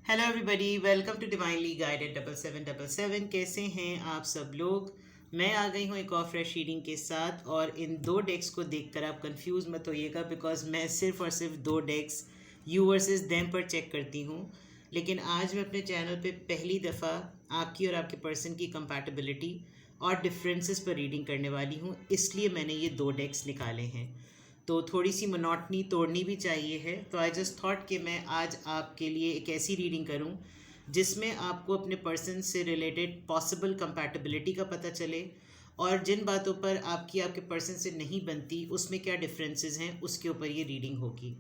Hello everybody, welcome to divinely guided 7777। कैसे हैं आप सब लोग। मैं आ गई हूँ एक और फ्रेश रीडिंग के साथ। और इन दो डेक्स को देखकर आप कंफ्यूज मत होइएगा, बिकॉज मैं सिर्फ और सिर्फ दो डेक्स यू वर्सेस देम पर चेक करती हूँ। लेकिन आज मैं अपने चैनल पे पहली दफ़ा आपकी और आपके पर्सन की कंपैटिबिलिटी और डिफरेंसेस पर रीडिंग करने वाली हूँ, इसलिए मैंने ये दो डेक्स निकाले हैं। तो थोड़ी सी मोनोटनी तोड़नी भी चाहिए है, तो आई जस्ट थॉट कि मैं आज आपके लिए एक ऐसी रीडिंग करूं जिसमें आपको अपने पर्सन से रिलेटेड पॉसिबल कंपैटिबिलिटी का पता चले, और जिन बातों पर आपकी आपके पर्सन से नहीं बनती उसमें क्या डिफरेंसेस हैं उसके ऊपर ये रीडिंग होगी।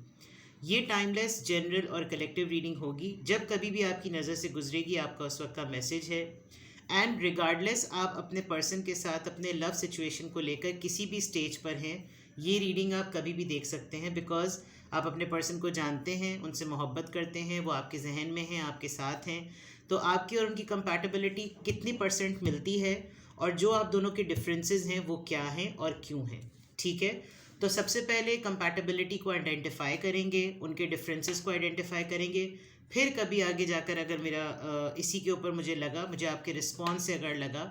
ये टाइमलेस, जनरल और कलेक्टिव रीडिंग होगी। जब कभी भी आपकी नज़र से गुजरेगी आपका उस वक्त का मैसेज है। एंड रिगार्डलेस आप अपने पर्सन के साथ अपने लव सिचुएशन को लेकर किसी भी स्टेज पर हैं, ये रीडिंग आप कभी भी देख सकते हैं, बिकॉज आप अपने पर्सन को जानते हैं, उनसे मोहब्बत करते हैं, वो आपके जहन में हैं, आपके साथ हैं। तो आपकी और उनकी कंपैटिबिलिटी कितनी परसेंट मिलती है और जो आप दोनों के डिफरेंसेस हैं वो क्या हैं और क्यों हैं। ठीक है, तो सबसे पहले कंपैटिबिलिटी को आइडेंटिफाई करेंगे, उनके डिफरेंसेस को आइडेंटिफाई करेंगे। फिर कभी आगे जाकर अगर मेरा इसी के ऊपर मुझे आपके रिस्पॉन्स से अगर लगा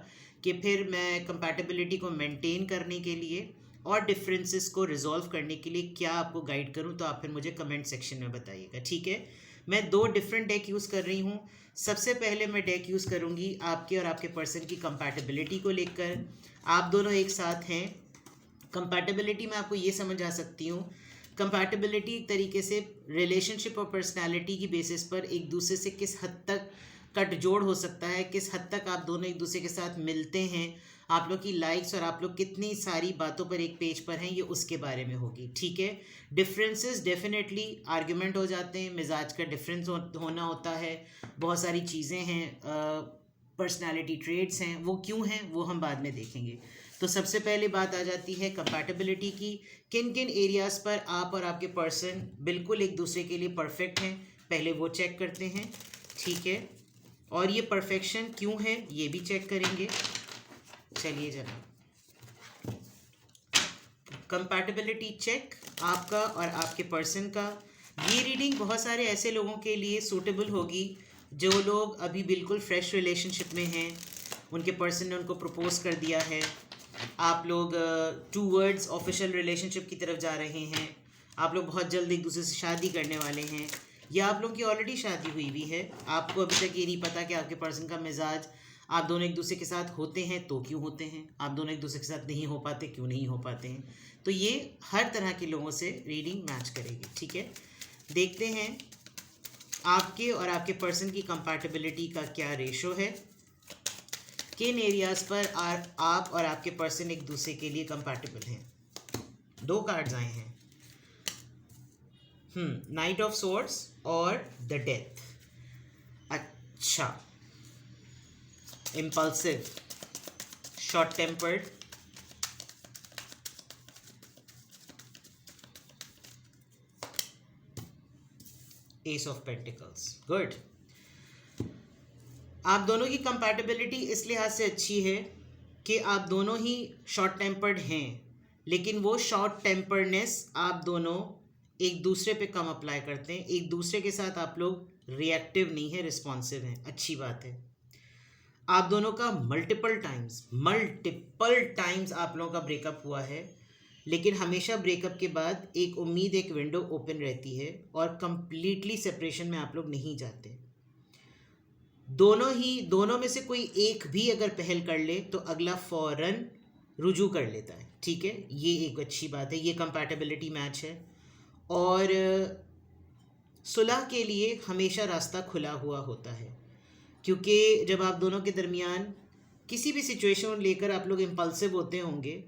कि फिर मैं कंपैटिबिलिटी को मेंटेन करने के लिए और डिफरेंसेस को रिजॉल्व करने के लिए क्या आपको गाइड करूं, तो आप फिर मुझे कमेंट सेक्शन में बताइएगा। ठीक है, मैं दो डिफरेंट डेक यूज़ कर रही हूं। सबसे पहले मैं डेक यूज़ करूंगी आपके और आपके पर्सन की कंपैटिबिलिटी को लेकर। आप दोनों एक साथ हैं। कंपैटिबिलिटी में आपको ये समझ आ सकती हूँ, कंपैटिबिलिटी एक तरीके से रिलेशनशिप और पर्सनालिटी की बेसिस पर एक दूसरे से किस हद तक कटजोड़ हो सकता है, किस हद तक आप दोनों एक दूसरे के साथ मिलते हैं, आप लोग की लाइक्स और आप लोग कितनी सारी बातों पर एक पेज पर हैं, ये उसके बारे में होगी। ठीक है, डिफरेंसेस डेफिनेटली आर्ग्यूमेंट हो जाते हैं, मिजाज का डिफरेंस होना होता है, बहुत सारी चीज़ें हैं, पर्सनालिटी ट्रेड्स हैं, वो क्यों हैं वो हम बाद में देखेंगे। तो सबसे पहले बात आ जाती है कंपैटिबिलिटी की। किन किन एरियाज़ पर आप और आपके पर्सन बिल्कुल एक दूसरे के लिए परफेक्ट हैं, पहले वो चेक करते हैं। ठीक है, और ये परफेक्शन क्यों है ये भी चेक करेंगे। चलिए जनाब, कंपैटिबिलिटी चेक आपका और आपके पर्सन का। ये रीडिंग बहुत सारे ऐसे लोगों के लिए सूटेबल होगी जो लोग अभी बिल्कुल फ्रेश रिलेशनशिप में हैं, उनके पर्सन ने उनको प्रपोज कर दिया है, आप लोग टूवर्ड्स ऑफिशियल रिलेशनशिप की तरफ जा रहे हैं, आप लोग बहुत जल्द एक दूसरे से शादी करने वाले हैं, या आप लोग की ऑलरेडी शादी हुई भी है, आपको अभी तक ये नहीं पता कि आपके पर्सन का मिजाज, आप दोनों एक दूसरे के साथ होते हैं तो क्यों होते हैं, आप दोनों एक दूसरे के साथ नहीं हो पाते क्यों नहीं हो पाते हैं। तो ये हर तरह के लोगों से रीडिंग मैच करेगी। ठीक है, देखते हैं आपके और आपके पर्सन की कंपैटिबिलिटी का क्या रेशो है, किन एरियाज पर आप और आपके पर्सन एक दूसरे के लिए कंपैटिबल हैं। दो कार्ड्स आए हैं, नाइट ऑफ सोर्ड्स और द डेथ। अच्छा, impulsive, short tempered, S of pentacles. Good, आप दोनों की कंपैटिबिलिटी इस लिहाज से अच्छी है कि आप दोनों ही शॉर्ट टेम्पर्ड हैं, लेकिन वो शॉर्ट टेम्पर्डनेस आप दोनों एक दूसरे पे कम अप्लाई करते हैं, एक दूसरे के साथ आप लोग रिएक्टिव नहीं है, रिस्पॉन्सिव हैं। अच्छी बात है। आप दोनों का मल्टीपल टाइम्स आप लोगों का ब्रेकअप हुआ है, लेकिन हमेशा ब्रेकअप के बाद एक उम्मीद, एक विंडो ओपन रहती है और कंप्लीटली सेपरेशन में आप लोग नहीं जाते। दोनों में से कोई एक भी अगर पहल कर ले तो अगला फौरन रुजू कर लेता है। ठीक है, ये एक अच्छी बात है, ये कंपैटिबिलिटी मैच है। और सुलह के लिए हमेशा रास्ता खुला हुआ होता है, क्योंकि जब आप दोनों के दरमियान किसी भी सिचुएशन लेकर आप लोग इम्पल्सिव होते होंगे,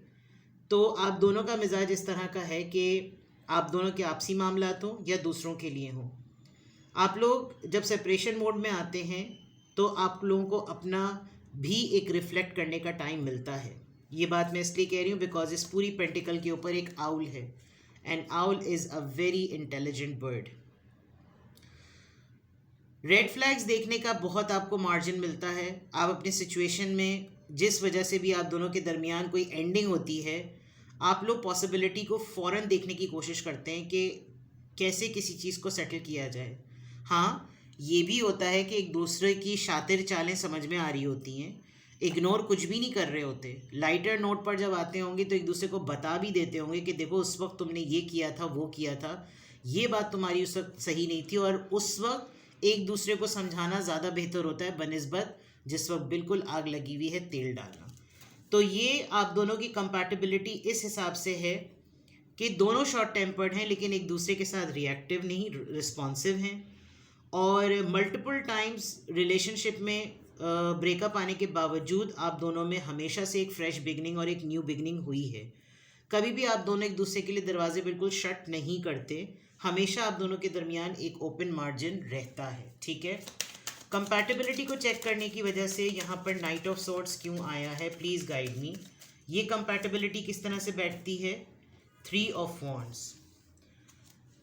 तो आप दोनों का मिजाज इस तरह का है कि आप दोनों के आपसी मामलात हों या दूसरों के लिए हों, आप लोग जब सेपरेशन मोड में आते हैं तो आप लोगों को अपना भी एक रिफ्लेक्ट करने का टाइम मिलता है। ये बात मैं इसलिए कह रही हूँ बिकॉज इस पूरी पेंटिकल के ऊपर एक आउल है, and owl is a very intelligent bird. Red flags देखने का बहुत आपको मार्जिन मिलता है। आप अपनी सिचुएशन में जिस वजह से भी आप दोनों के दरमियान कोई एंडिंग होती है, आप लोग पॉसिबिलिटी को फ़ौरन देखने की कोशिश करते हैं कि कैसे किसी चीज़ को सेटल किया जाए। हाँ, ये भी होता है कि एक दूसरे की शातिर चालें समझ में आ रही होती हैं, इग्नोर कुछ भी नहीं कर रहे होते, लाइटर नोट पर जब आते होंगे तो एक दूसरे को बता भी देते होंगे कि देखो उस वक्त तुमने ये किया था, वो किया था, ये बात तुम्हारी उस वक्त सही नहीं थी, और उस वक्त एक दूसरे को समझाना ज़्यादा बेहतर होता है बनिस्बत जिस वक्त बिल्कुल आग लगी हुई है तेल डालना। तो ये आप दोनों की कंपैटिबिलिटी इस हिसाब से है कि दोनों शॉर्ट टेम्पर्ड हैं लेकिन एक दूसरे के साथ रिएक्टिव नहीं, रिस्पॉन्सिव हैं। और मल्टीपल टाइम्स रिलेशनशिप में ब्रेकअप आने के बावजूद आप दोनों में हमेशा से एक फ्रेश बिगनिंग और एक न्यू बिगनिंग हुई है। कभी भी आप दोनों एक दूसरे के लिए दरवाजे बिल्कुल शट नहीं करते, हमेशा आप दोनों के दरमियान एक ओपन मार्जिन रहता है, ठीक है। कंपैटिबिलिटी को चेक करने की वजह से यहाँ पर नाइट ऑफ सॉर्ड्स क्यों आया है, प्लीज़ गाइड मी। ये कंपैटिबिलिटी किस तरह से बैठती है, 3 ऑफ वॉन्ड्स।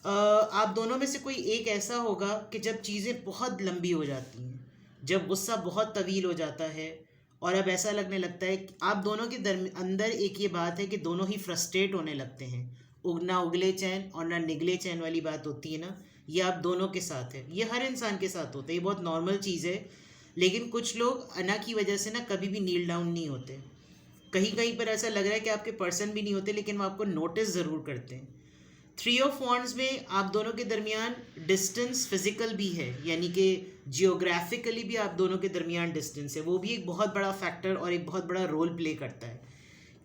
आप दोनों में से कोई एक ऐसा होगा कि जब चीज़ें बहुत लंबी हो जाती हैं, जब गुस्सा बहुत तवील हो जाता है और अब ऐसा लगने लगता है कि आप दोनों के अंदर एक ये बात है कि दोनों ही फ्रस्ट्रेट होने लगते हैं, ना उगले चैन और ना निगले चैन वाली बात होती है ना, ये आप दोनों के साथ है, ये हर इंसान के साथ होता है, ये बहुत नॉर्मल चीज़ है। लेकिन कुछ लोग अना की वजह से ना कभी भी नील डाउन नहीं होते, कहीं कहीं पर ऐसा लग रहा है कि आपके पर्सन भी नहीं होते लेकिन वो आपको नोटिस ज़रूर करते हैं। 3 ऑफ वॉन्ड्स में आप दोनों के दरमियान डिस्टेंस फिजिकल भी है, यानी कि जियोग्राफिकली भी आप दोनों के दरमियान डिस्टेंस है, वो भी एक बहुत बड़ा फैक्टर और एक बहुत बड़ा रोल प्ले करता है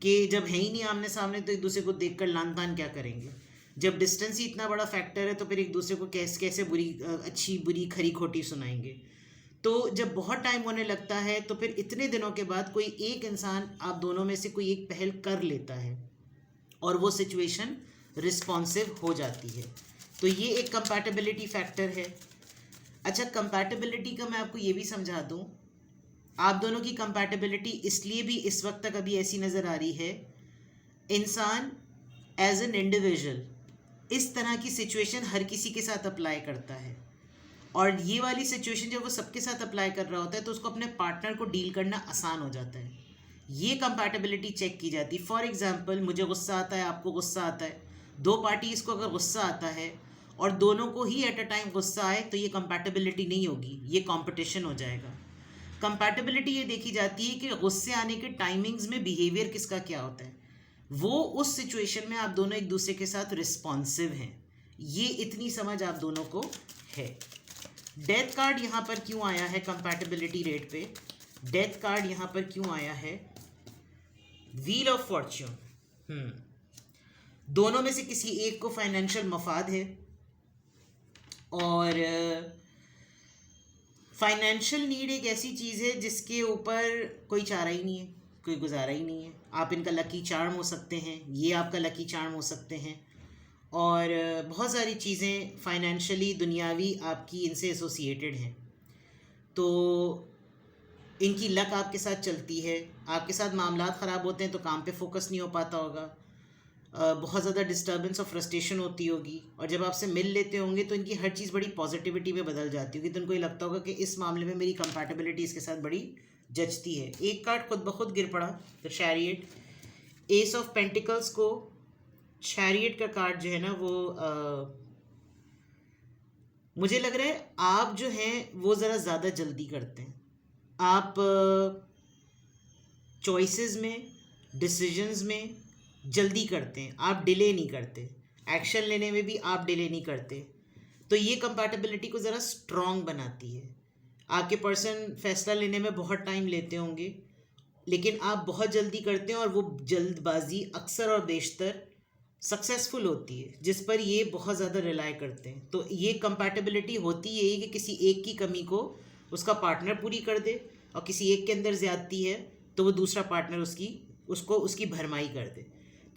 कि जब है ही नहीं आमने सामने तो एक दूसरे को देखकर लान तान क्या करेंगे। जब डिस्टेंस ही इतना बड़ा फैक्टर है तो फिर एक दूसरे को कैसे कैसे अच्छी बुरी खरी खोटी सुनाएंगे। तो जब बहुत टाइम होने लगता है तो फिर इतने दिनों के बाद कोई एक इंसान आप दोनों में से कोई एक पहल कर लेता है और वो सिचुएशन रिस्पॉन्सिव हो जाती है, तो ये एक कंपैटिबिलिटी फैक्टर है। अच्छा, कंपैटिबिलिटी का मैं आपको ये भी समझा दूँ, आप दोनों की कंपैटिबिलिटी इसलिए भी इस वक्त तक अभी ऐसी नज़र आ रही है, इंसान एज एन इंडिविजुअल इस तरह की सिचुएशन हर किसी के साथ अप्लाई करता है, और ये वाली सिचुएशन जब वो सबके साथ अप्लाई कर रहा होता है तो उसको अपने पार्टनर को डील करना आसान हो जाता है। ये कंपैटिबिलिटी चेक की जाती है। फॉर एग्जांपल, मुझे गुस्सा आता है, आपको गुस्सा आता है, दो पार्टीज़ को अगर गुस्सा आता है और दोनों को ही एट अ टाइम गुस्सा आए तो ये कंपैटिबिलिटी नहीं होगी, ये कंपटीशन हो जाएगा। कंपैटिबिलिटी ये देखी जाती है कि गुस्से आने के टाइमिंग्स में बिहेवियर किसका क्या होता है, वो उस सिचुएशन में आप दोनों एक दूसरे के साथ रिस्पॉन्सिव हैं, ये इतनी समझ आप दोनों को है। डेथ कार्ड यहाँ पर क्यों आया है कंपैटिबिलिटी रेट पे, डेथ कार्ड यहाँ पर क्यों आया है, व्हील ऑफ फॉर्च्यून। दोनों में से किसी एक को फाइनेंशियल मफाद है और फाइनेंशियल नीड एक ऐसी चीज़ है जिसके ऊपर कोई चारा ही नहीं है, कोई गुजारा ही नहीं है। आप इनका लकी चार्म हो सकते हैं, ये आपका लकी चार्म हो सकते हैं, और बहुत सारी चीज़ें फाइनेंशियली दुनियावी आपकी इनसे एसोसिएटेड हैं, तो इनकी लक आपके साथ चलती है। आपके साथ मामलात ख़राब होते हैं तो काम पे फोकस नहीं हो पाता होगा, बहुत ज़्यादा डिस्टर्बेंस और फ्रस्ट्रेशन होती होगी, और जब आपसे मिल लेते होंगे तो इनकी हर चीज़ बड़ी पॉजिटिविटी में बदल जाती होगी, तो इनको ये लगता होगा कि इस मामले में मेरी कंपैटिबिलिटी इसके साथ बड़ी जचती है। एक कार्ड खुद ब खुद गिर पड़ा, the chariot. S of pentacles को, चैरियट का कार्ड जो है ना वो मुझे लग रहा है आप जो हैं वो ज़रा ज़्यादा जल्दी करते हैं, आप चॉइसेस में, डिसीजंस में जल्दी करते हैं, आप डिले नहीं करते, एक्शन लेने में भी आप डिले नहीं करते, तो ये कंपैटिबिलिटी को ज़रा स्ट्रॉन्ग बनाती है। आपके पर्सन फैसला लेने में बहुत टाइम लेते होंगे लेकिन आप बहुत जल्दी करते हैं, और वो जल्दबाजी अक्सर और बेशतर सक्सेसफुल होती है, जिस पर ये बहुत ज़्यादा रिलाई करते हैं। तो ये कंपैटिबिलिटी होती यही कि किसी एक की कमी को उसका पार्टनर पूरी कर दे, और किसी एक के अंदर ज़्यादती है तो वो दूसरा पार्टनर उसकी भरमाई कर दे।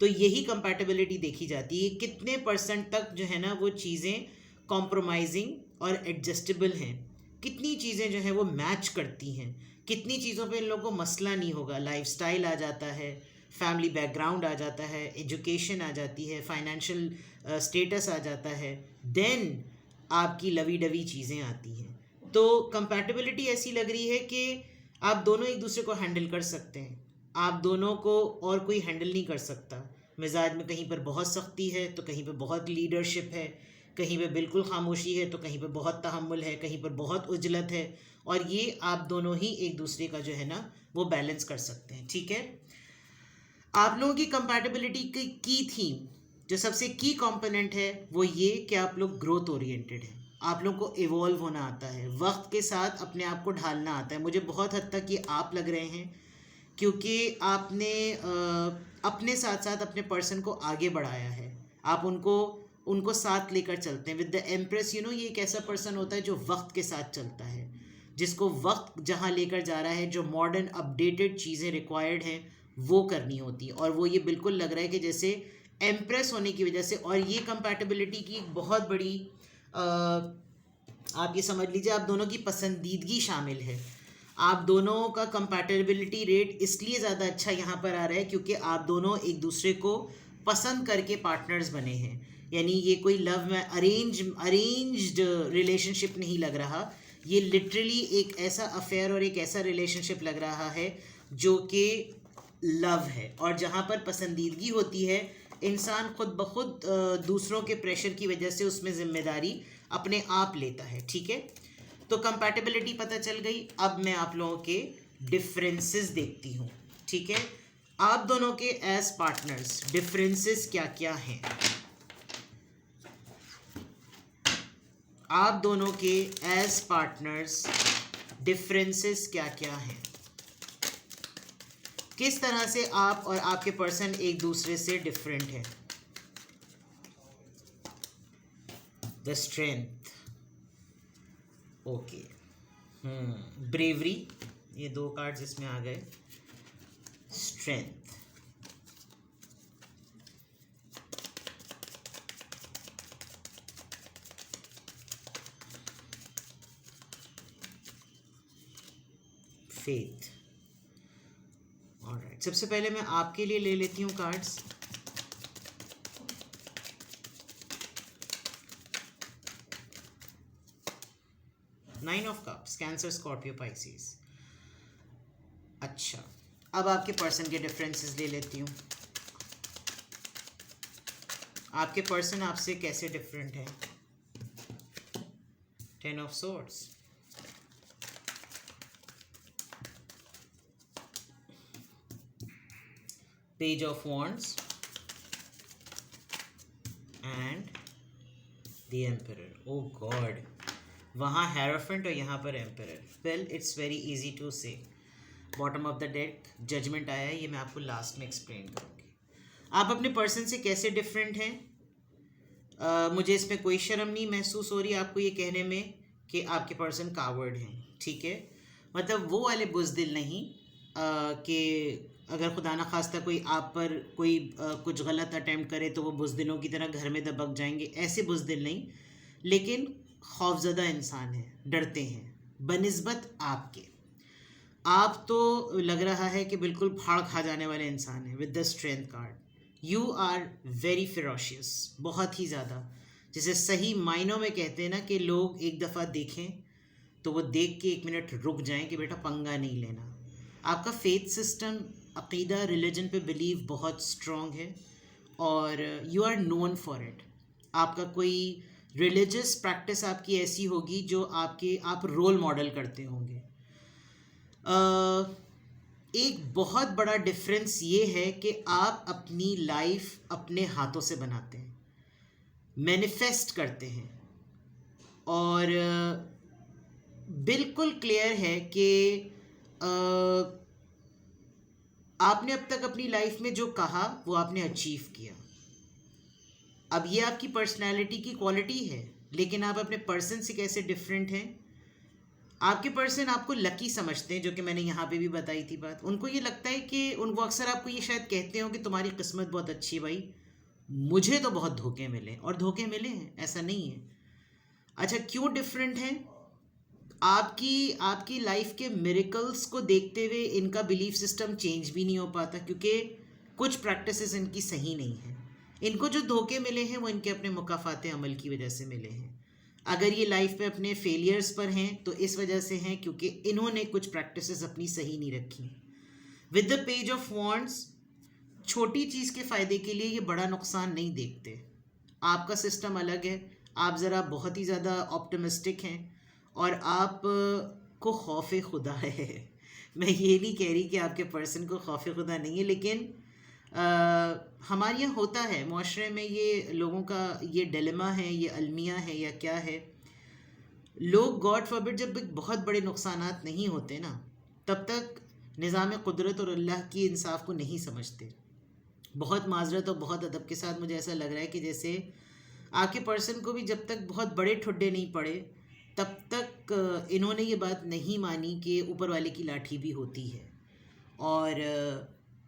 तो यही कंपैटिबिलिटी देखी जाती है, कितने % तक जो है ना वो चीज़ें कॉम्प्रोमाइजिंग और एडजस्टेबल हैं, कितनी चीज़ें जो हैं वो मैच करती हैं, कितनी चीज़ों पे इन लोगों को मसला नहीं होगा। लाइफस्टाइल आ जाता है, फैमिली बैकग्राउंड आ जाता है, एजुकेशन आ जाती है, फाइनेंशियल स्टेटस आ जाता है, देन आपकी लवी डवी चीज़ें आती हैं। तो कंपैटिबिलिटी ऐसी लग रही है कि आप दोनों एक दूसरे को हैंडल कर सकते हैं, आप दोनों को और कोई हैंडल नहीं कर सकता। मिजाज में कहीं पर बहुत सख्ती है तो कहीं पर बहुत लीडरशिप है, कहीं पे बिल्कुल खामोशी है तो कहीं पे बहुत तहम्मुल है, कहीं पर बहुत उजलत है, और ये आप दोनों ही एक दूसरे का जो है ना वो बैलेंस कर सकते हैं। ठीक है, आप लोगों की कंपैटिबिलिटी की थीम, जो सबसे की कंपोनेंट है वो ये कि आप लोग ग्रोथ ओरिएंटेड हैं, आप लोगों को इवॉल्व होना आता है, वक्त के साथ अपने आप को ढालना आता है। मुझे बहुत हद तक ये आप लग रहे हैं क्योंकि आपने अपने साथ साथ अपने पर्सन को आगे बढ़ाया है, आप उनको उनको साथ लेकर चलते हैं विद द एम्प्रेस। ये एक ऐसा पर्सन होता है जो वक्त के साथ चलता है, जिसको वक्त जहाँ लेकर जा रहा है, जो मॉडर्न अपडेटेड चीज़ें रिक्वायर्ड हैं वो करनी होती है, और वो ये बिल्कुल लग रहा है कि जैसे एम्प्रेस होने की वजह से। और ये कंपैटिबिलिटी की एक बहुत बड़ी आप ये समझ लीजिए आप दोनों की पसंदीदगी शामिल है। आप दोनों का कंपैटिबिलिटी रेट इसलिए ज़्यादा अच्छा यहाँ पर आ रहा है क्योंकि आप दोनों एक दूसरे को पसंद करके पार्टनर्स बने हैं। यानी ये कोई लव में अरेंज्ड रिलेशनशिप नहीं लग रहा, ये लिटरली एक ऐसा अफेयर और एक ऐसा रिलेशनशिप लग रहा है जो कि लव है, और जहाँ पर पसंदीदगी होती है इंसान खुद ब खुद दूसरों के प्रेशर की वजह से उसमें ज़िम्मेदारी अपने आप लेता है। ठीक है, तो कंपैटिबिलिटी पता चल गई। अब मैं आप लोगों के डिफरेंसेस देखती हूँ। ठीक है, आप दोनों के एज पार्टनर्स डिफरेंसेस क्या क्या हैं, आप दोनों के एज पार्टनर्स डिफरेंसेस क्या क्या हैं, किस तरह से आप और आपके पर्सन एक दूसरे से डिफरेंट हैं। द स्ट्रेंथ, ओके, ब्रेवरी, ये 2 कार्ड्स इसमें आ गए। Strength, faith. ऑलराइट, सबसे पहले मैं आपके लिए ले लेती हूँ cards. Nine of cups, cancer, Scorpio, Pisces. अच्छा, अब आपके पर्सन के डिफरेंसेस ले लेती हूँ। आपके पर्सन आपसे कैसे डिफरेंट है। 10 of swords, page of wands and the emperor. Oh God, वहाँ हेरोफेंट और यहाँ पर emperor. Well, it's very easy to say. Bottom of the deck judgement आया है, ये मैं आपको लास्ट में एक्सप्लेन करूँगी। आप अपने पर्सन से कैसे डिफरेंट हैं, मुझे इसमें कोई शर्म नहीं महसूस हो रही आपको ये कहने में कि आपके पर्सन कावर्ड हैं। ठीक है, मतलब वो वाले बुज़दिल नहीं कि अगर खुदा न खास्ता कोई आप पर कोई कुछ गलत अटैम्प्ट करे तो वो बुज़दिलों की तरह घर में दबक जाएंगे, ऐसे बुज़दिल नहीं, लेकिन खौफज़दा इंसान हैं, डरते हैं बनिस्बत आपके। आप तो लग रहा है कि बिल्कुल फाड़ खा जाने वाले इंसान हैं। With the strength card, you are very ferocious, बहुत ही ज़्यादा, जिसे सही मायनों में कहते हैं ना कि लोग एक दफ़ा देखें तो वो देख के 1 मिनट रुक जाएं कि बेटा पंगा नहीं लेना। आपका फेथ सिस्टम, अक़ीदा, रिलीजन पे बिलीव बहुत स्ट्रॉन्ग है और you are known for it. आपका कोई रिलीजियस प्रैक्टिस आपकी ऐसी होगी जो आप रोल मॉडल करते होंगे। एक बहुत बड़ा डिफरेंस ये है कि आप अपनी लाइफ अपने हाथों से बनाते हैं, मैनिफेस्ट करते हैं, और बिल्कुल क्लियर है कि आपने अब तक अपनी लाइफ में जो कहा वो आपने अचीव किया। अब ये आपकी पर्सनैलिटी की क्वालिटी है, लेकिन आप अपने पर्सन से कैसे डिफरेंट हैं। आपके पर्सन आपको लकी समझते हैं, जो कि मैंने यहाँ पे भी बताई थी बात। उनको ये लगता है कि वो अक्सर आपको ये शायद कहते हो कि तुम्हारी किस्मत बहुत अच्छी भाई, मुझे तो बहुत धोखे मिले, और धोखे मिले हैं, ऐसा नहीं है। अच्छा, क्यों डिफरेंट हैं? आपकी लाइफ के मिरेकल्स को देखते हुए इनका बिलीफ सिस्टम चेंज भी नहीं हो पाता, क्योंकि कुछ प्रैक्टिसेस इनकी सही नहीं है। इनको जो धोखे मिले हैं वो इनके अपने मुकाफाते अमल की वजह से मिले हैं। अगर ये लाइफ में अपने फेलियर्स पर हैं तो इस वजह से हैं क्योंकि इन्होंने कुछ प्रैक्टिसेस अपनी सही नहीं रखी। With the page of wands, छोटी चीज़ के फ़ायदे के लिए ये बड़ा नुकसान नहीं देखते। आपका सिस्टम अलग है, आप ज़रा बहुत ही ज़्यादा ऑप्टिमिस्टिक हैं और आप को खौफ खुदा है। मैं ये नहीं कह रही कि आपके पर्सन को खौफ खुदा नहीं है, लेकिन हमारे यहाँ होता है माशरे में, ये लोगों का ये डिलेमा है, ये अलमिया है या क्या है। लोग गॉड फॉरबिड जब बहुत बड़े नुकसानात नहीं होते ना, तब तक निज़ाम कुदरत और अल्लाह की इंसाफ को नहीं समझते। बहुत माजरत और बहुत अदब के साथ मुझे ऐसा लग रहा है कि जैसे आपके पर्सन को भी जब तक बहुत बड़े ठुड्डे नहीं पड़े तब तक इन्होंने ये बात नहीं मानी कि ऊपर वाले की लाठी भी होती है। और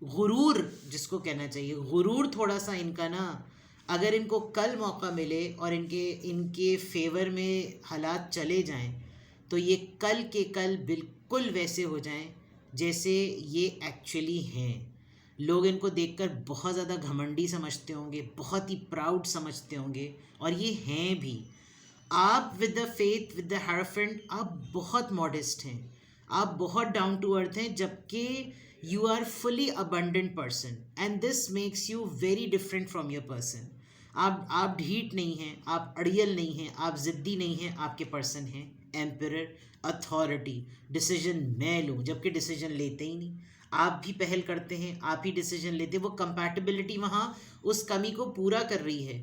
गुरूर जिसको कहना चाहिए, गुरूर थोड़ा सा इनका ना, अगर इनको कल मौका मिले और इनके फेवर में हालात चले जाएं तो ये कल के कल बिल्कुल वैसे हो जाएं जैसे ये एक्चुअली हैं। लोग इनको देखकर बहुत ज़्यादा घमंडी समझते होंगे, बहुत ही प्राउड समझते होंगे, और ये हैं भी। आप with the faith, with the hierophant, आप बहुत मॉडेस्ट हैं, आप बहुत डाउन टू अर्थ हैं, जबकि you are fully abundant person and this makes you very different from your person. आप ढीठ नहीं हैं, आप अड़ियल नहीं हैं, आप ज़िद्दी नहीं हैं। आपके पर्सन हैं एम्परर, अथॉरिटी, डिसीजन मैं लूँ, जबकि डिसीजन लेते ही नहीं। आप भी पहल करते हैं, आप ही डिसीजन लेते हैं। वो कंपैटिबिलिटी वहाँ उस कमी को पूरा कर रही है।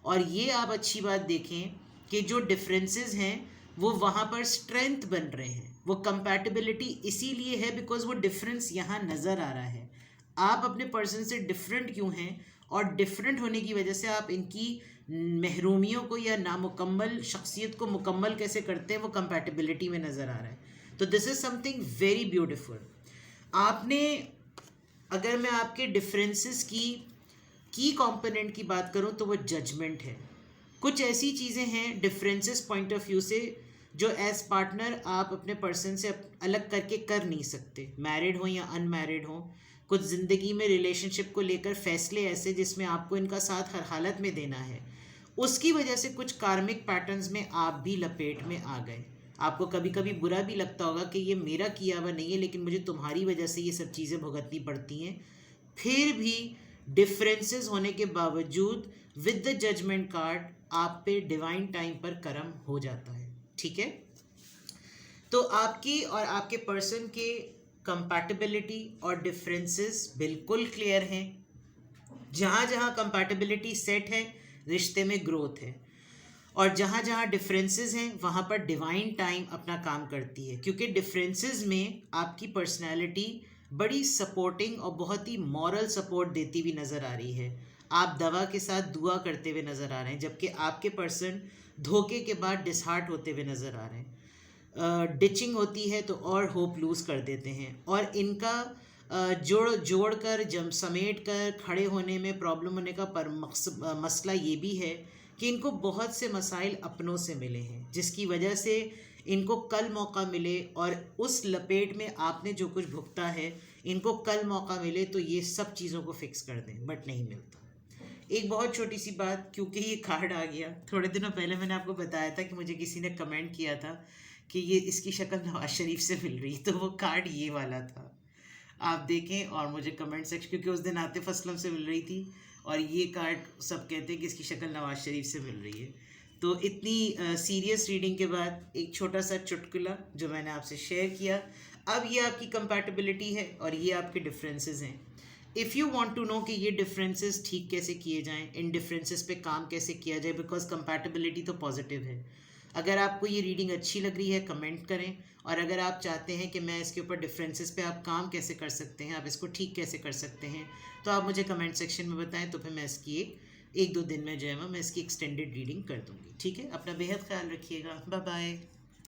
और ये आप अच्छी बात देखें कि जो डिफरेंसेस हैं वो वहाँ पर स्ट्रेंथ बन रहे हैं। वो कंपैटिबिलिटी इसीलिए है बिकॉज वो डिफरेंस यहाँ नज़र आ रहा है। आप अपने पर्सन से डिफरेंट क्यों हैं, और डिफरेंट होने की वजह से आप इनकी महरूमियों को या नामुकम्मल शख्सियत को मुकम्मल कैसे करते हैं, वो कंपैटिबिलिटी में नज़र आ रहा है। तो this is something very beautiful. आपने, अगर मैं आपके डिफरेंसेस की कंपोनेंट की बात करूं तो वो जजमेंट है। कुछ ऐसी चीज़ें हैं डिफरेंसेस पॉइंट ऑफ व्यू से जो एज पार्टनर आप अपने पर्सन से अलग करके कर नहीं सकते, मैरिड हो या अनमैरिड हो। कुछ ज़िंदगी में रिलेशनशिप को लेकर फैसले ऐसे जिसमें आपको इनका साथ हर हालत में देना है, उसकी वजह से कुछ कार्मिक पैटर्न्स में आप भी लपेट में आ गए। आपको कभी कभी बुरा भी लगता होगा कि ये मेरा किया हुआ नहीं है, लेकिन मुझे तुम्हारी वजह से ये सब चीज़ें भुगतनी पड़ती हैं। फिर भी डिफरेंसेस होने के बावजूद विद द जजमेंट कार्ड आप पे डिवाइन टाइम पर कर्म हो जाता है। ठीक है, तो आपकी और आपके पर्सन के कंपैटिबिलिटी और डिफरेंसेस बिल्कुल क्लियर हैं। जहाँ जहाँ कंपैटिबिलिटी सेट है रिश्ते में ग्रोथ है, और जहाँ जहाँ डिफरेंसेस हैं वहाँ पर डिवाइन टाइम अपना काम करती है। क्योंकि डिफरेंसेस में आपकी पर्सनैलिटी बड़ी सपोर्टिंग और बहुत ही मॉरल सपोर्ट देती हुई नज़र आ रही है। आप दवा के साथ दुआ करते हुए नज़र आ रहे हैं, जबकि आपके पर्सन धोखे के बाद डिसहार्ट होते हुए नज़र आ रहे हैं। डिचिंग होती है तो और होप लूज़ कर देते हैं, और इनका जोड़ कर समेट कर खड़े होने में प्रॉब्लम होने का मसला ये भी है कि इनको बहुत से मसाइल अपनों से मिले हैं, जिसकी वजह से इनको कल मौका मिले और उस लपेट में आपने जो कुछ भुगता है, इनको कल मौका मिले तो ये सब चीज़ों को फिक्स कर दें, बट नहीं मिलता। एक बहुत छोटी सी बात, क्योंकि ये कार्ड आ गया, थोड़े दिनों पहले मैंने आपको बताया था कि मुझे किसी ने कमेंट किया था कि ये इसकी शक्ल नवाज शरीफ से मिल रही, तो वो कार्ड ये वाला था। आप देखें और मुझे कमेंट सेक्शन, क्योंकि उस दिन आतिफ असलम से मिल रही थी और ये कार्ड सब कहते हैं कि इसकी शक्ल नवाज शरीफ से मिल रही है। तो इतनी सीरियस रीडिंग के बाद एक छोटा सा चुटकुला जो मैंने आपसे शेयर किया। अब ये आपकी कंपैटिबिलिटी है और ये आपके डिफरेंसेस हैं। If you want to know कि ये डिफरेंसेस ठीक कैसे किए जाएं, इन डिफरेंसेस पे काम कैसे किया जाए, बिकॉज कंपैटिबिलिटी तो पॉजिटिव है। अगर आपको ये रीडिंग अच्छी लग रही है कमेंट करें, और अगर आप चाहते हैं कि मैं इसके ऊपर डिफरेंसेस पे आप काम कैसे कर सकते हैं, आप इसको ठीक कैसे कर सकते हैं, तो आप मुझे कमेंट सेक्शन में बताएं, तो फिर मैं इसकी एक दो दिन में जो है मैं इसकी एक्सटेंडेड रीडिंग कर दूँगी। ठीक है, अपना बेहद ख्याल रखिएगा। Bye bye.